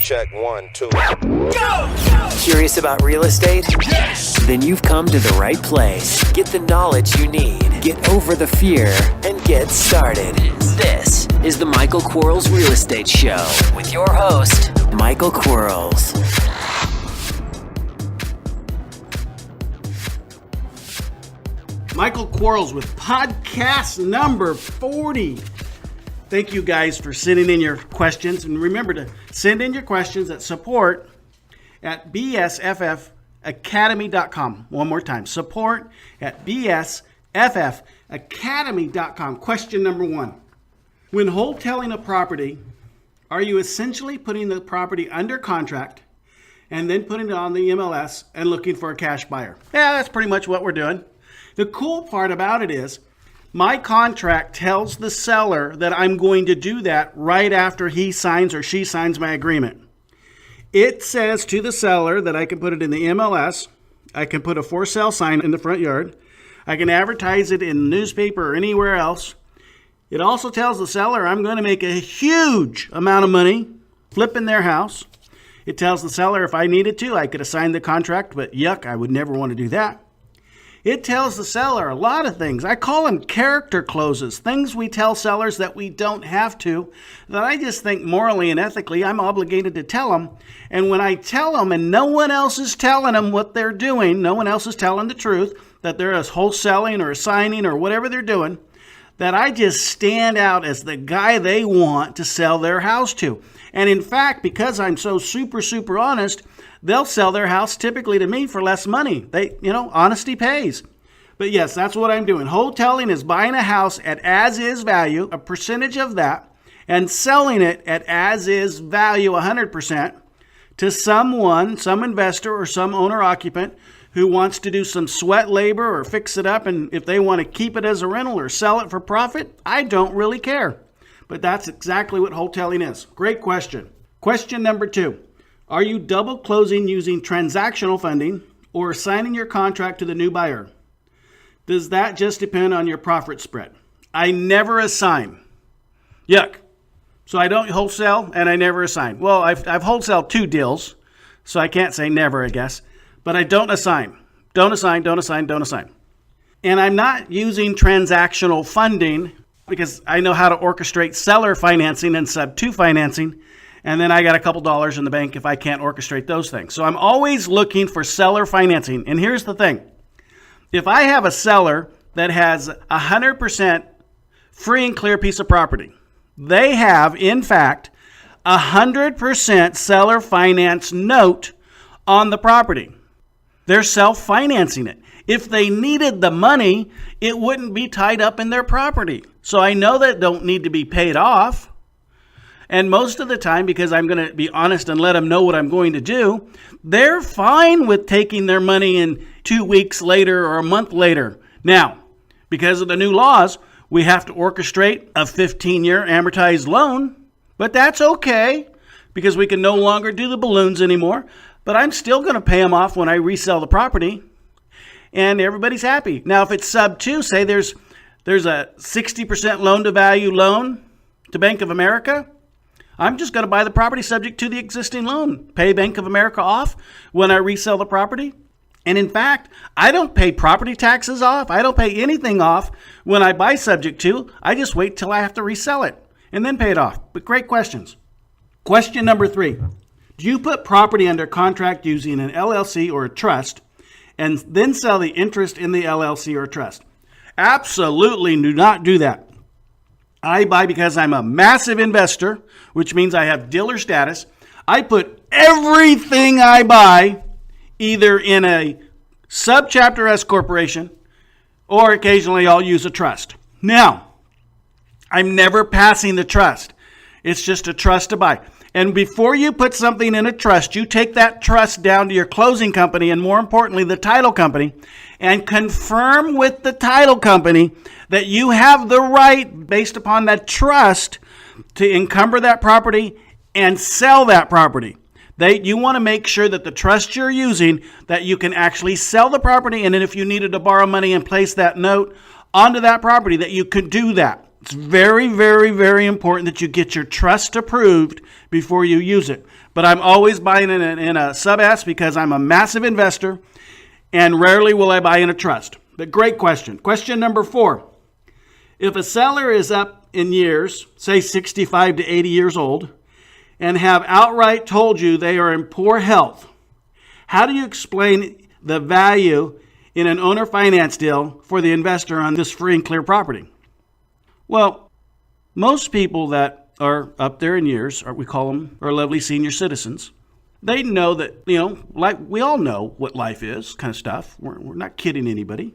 Check 1, 2. Go! Curious about real estate? Yes! Then you've come to the right place. Get the knowledge you need. Get over the fear and get started. This is the Michael Quarles Real Estate Show with your host, Michael Quarles. Michael Quarles with podcast number 40. Thank you guys for sending in your questions. And remember to send in your questions at support@bsffacademy.com. One more time, support@bsffacademy.com. Question number 1. When wholetailing a property, are you essentially putting the property under contract and then putting it on the MLS and looking for a cash buyer? Yeah, that's pretty much what we're doing. The cool part about it is my contract tells the seller that I'm going to do that right after he signs or she signs my agreement. It says to the seller that I can put it in the MLS, I can put a for sale sign in the front yard, I can advertise it in the newspaper or anywhere else. It also tells the seller I'm going to make a huge amount of money flipping their house. It tells the seller if I needed to, I could assign the contract, but yuck, I would never want to do that. It tells the seller a lot of things. I call them character clauses, things we tell sellers that we don't have to, that I just think morally and ethically I'm obligated to tell them. And when I tell them and no one else is telling them what they're doing, no one else is telling the truth, that they're wholesaling or assigning or whatever they're doing, that I just stand out as the guy they want to sell their house to. And in fact, because I'm so super honest, they'll sell their house typically to me for less money. Honesty pays. But yes, that's what I'm doing. Wholetailing is buying a house at as-is value, a percentage of that, and selling it at as-is value, 100%, to someone, some investor or some owner-occupant who wants to do some sweat labor or fix it up, and if they want to keep it as a rental or sell it for profit, I don't really care. But that's exactly what wholetailing is. Great question. Question number 2. Are you double closing using transactional funding or assigning your contract to the new buyer? Does that just depend on your profit spread? I never assign. Yuck. So I don't wholesale and I never assign. Well, I've wholesaled 2 deals, so I can't say never, I guess. But I don't assign. Don't assign. And I'm not using transactional funding because I know how to orchestrate seller financing and sub-2 financing. And then I got a couple dollars in the bank if I can't orchestrate those things. So I'm always looking for seller financing. And here's the thing. If I have a seller that has 100% free and clear piece of property, they have, in fact, 100% seller finance note on the property. They're self-financing it. If they needed the money, it wouldn't be tied up in their property. So I know that don't need to be paid off. And most of the time, because I'm going to be honest and let them know what I'm going to do, they're fine with taking their money in 2 weeks later or a month later. Now, because of the new laws, we have to orchestrate a 15-year amortized loan, but that's okay because we can no longer do the balloons anymore. But I'm still going to pay them off when I resell the property, and everybody's happy. Now, if it's sub-2, say there's a 60% loan-to-value loan to Bank of America, I'm just going to buy the property subject to the existing loan, pay Bank of America off when I resell the property. And in fact, I don't pay property taxes off. I don't pay anything off when I buy subject to. I just wait till I have to resell it and then pay it off. But great questions. Question number 3. Do you put property under contract using an LLC or a trust and then sell the interest in the LLC or trust? Absolutely do not do that. I buy because I'm a massive investor, which means I have dealer status. I put everything I buy either in a subchapter S corporation or occasionally I'll use a trust. Now, I'm never passing the trust. It's just a trust to buy. And before you put something in a trust, you take that trust down to your closing company and more importantly, the title company, and confirm with the title company that you have the right, based upon that trust, to encumber that property and sell that property. You want to make sure that the trust you're using, that you can actually sell the property, and then if you needed to borrow money and place that note onto that property, that you could do that. It's very, very, very important that you get your trust approved before you use it. But I'm always buying in a sub-S because I'm a massive investor, and rarely will I buy in a trust. But great question. Question number 4. If a seller is up in years, say 65 to 80 years old, and have outright told you they are in poor health, how do you explain the value in an owner finance deal for the investor on this free and clear property? Well, most people that are up there in years, or we call them our lovely senior citizens, they know that, like we all know what life is, kind of stuff. We're not kidding anybody.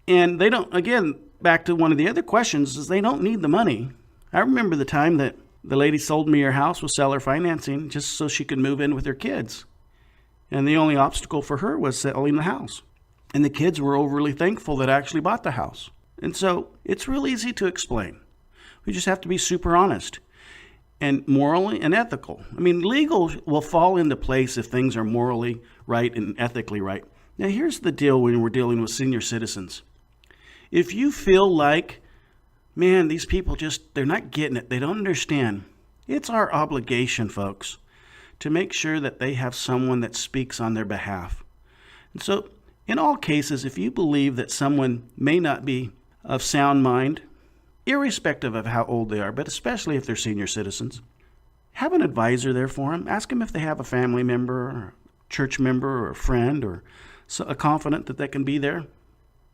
And they don't, again, back to one of the other questions, is they don't need the money. I remember the time that the lady sold me her house with seller financing just so she could move in with her kids. And the only obstacle for her was selling the house. And the kids were overly thankful that I actually bought the house. And so it's real easy to explain. We just have to be super honest and morally and ethical. I mean, legal will fall into place if things are morally right and ethically right. Now, here's the deal when we're dealing with senior citizens. If you feel like, man, these people they're not getting it, they don't understand, it's our obligation, folks, to make sure that they have someone that speaks on their behalf. And so, in all cases, if you believe that someone may not be of sound mind, irrespective of how old they are, but especially if they're senior citizens, have an advisor there for them. Ask them if they have a family member, or a church member, or a friend, or a confidant that can be there.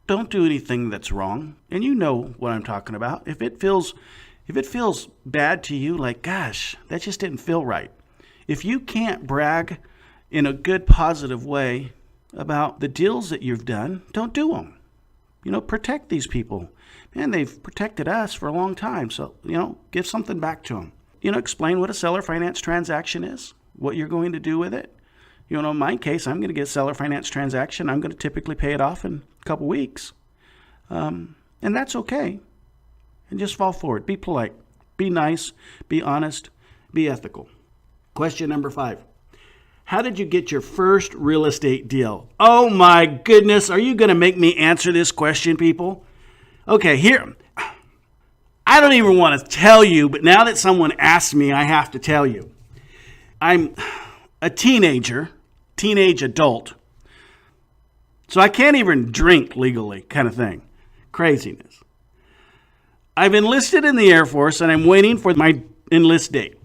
Don't do anything that's wrong. And you know what I'm talking about. If it feels bad to you, like, gosh, that just didn't feel right. If you can't brag in a good, positive way about the deals that you've done, don't do them. Protect these people. Man, they've protected us for a long time. So, give something back to them. Explain what a seller finance transaction is, what you're going to do with it. In my case, I'm going to get a seller finance transaction. I'm going to typically pay it off in a couple weeks. And that's okay. And just fall forward. Be polite. Be nice. Be honest. Be ethical. Question number 5. How did you get your first real estate deal? Oh my goodness. Are you going to make me answer this question, people? Okay, here. I don't even want to tell you, but now that someone asked me, I have to tell you. I'm a teenage adult. So I can't even drink legally, kind of thing. Craziness. I've enlisted in the Air Force and I'm waiting for my enlist date.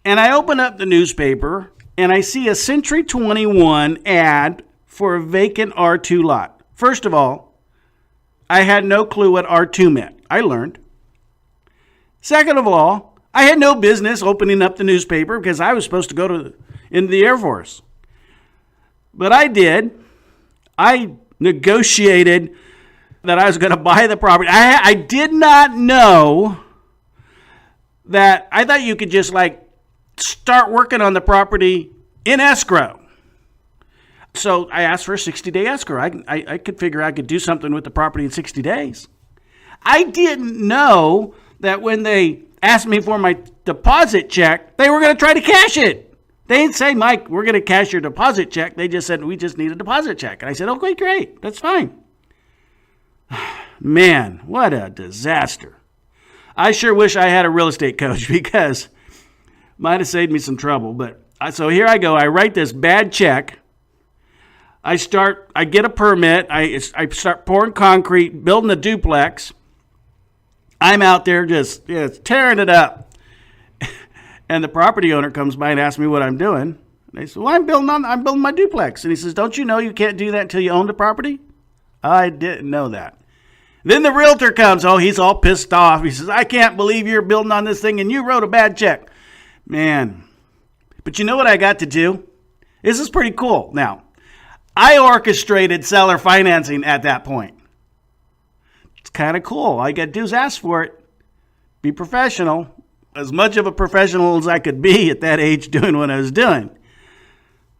And I open up the newspaper and I see a Century 21 ad for a vacant R2 lot. First of all, I had no clue what R2 meant. I learned. Second of all, I had no business opening up the newspaper because I was supposed to go into the Air Force. But I did. I negotiated that I was going to buy the property. I did not know that. I thought you could just start working on the property in escrow. So I asked for a 60-day escrow. I could figure I could do something with the property in 60 days. I didn't know that when they asked me for my deposit check, they were going to try to cash it. They didn't say, Mike, we're going to cash your deposit check. They just said, we just need a deposit check. And I said, okay, great. That's fine. Man, what a disaster. I sure wish I had a real estate coach because might have saved me some trouble. But so here I go. I write this bad check. I get a permit. I start pouring concrete, building a duplex. I'm out there just tearing it up. And the property owner comes by and asks me what I'm doing. And I said, well, I'm building my duplex. And he says, don't you know you can't do that until you own the property? I didn't know that. Then the realtor comes. Oh, he's all pissed off. He says, I can't believe you're building on this thing and you wrote a bad check. Man. But you know what I got to do? This is pretty cool. Now, I orchestrated seller financing at that point. It's kind of cool. All you got to do is ask for it. Be professional. As much of a professional as I could be at that age doing what I was doing.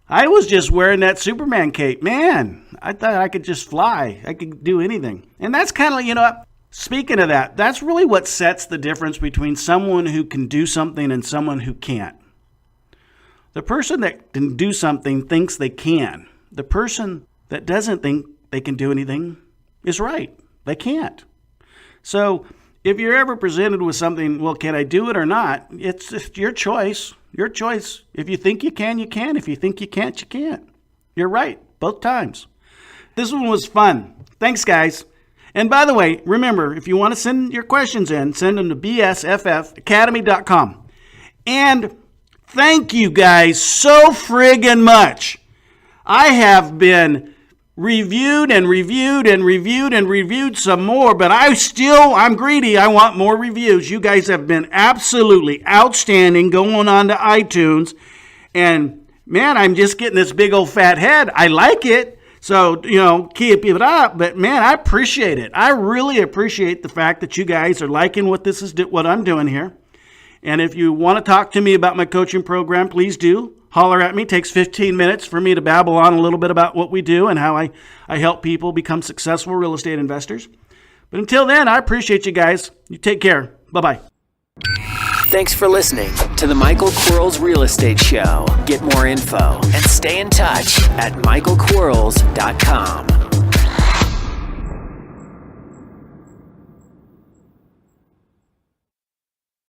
I was just wearing that Superman cape. Man, I thought I could just fly. I could do anything. And that's kind of, speaking of that, that's really what sets the difference between someone who can do something and someone who can't. The person that can do something thinks they can. The person that doesn't think they can do anything is right. They can't. So if you're ever presented with something, well, can I do it or not? It's just your choice. Your choice. If you think you can, you can. If you think you can't, you can't. You're right, both times. This one was fun. Thanks, guys. And by the way, remember, if you want to send your questions in, send them to bsffacademy.com. And thank you guys so friggin' much. I have been reviewed and reviewed and reviewed and reviewed some more, but I'm greedy. I want more reviews. You guys have been absolutely outstanding going on to iTunes. And man, I'm just getting this big old fat head. I like it. So, keep it up. But man, I appreciate it. I really appreciate the fact that you guys are liking what I'm doing here. And if you want to talk to me about my coaching program, please do. Holler at me. It takes 15 minutes for me to babble on a little bit about what we do and how I help people become successful real estate investors. But until then, I appreciate you guys. You take care. Bye-bye. Thanks for listening to the Michael Quarles Real Estate Show. Get more info and stay in touch at michaelquarles.com.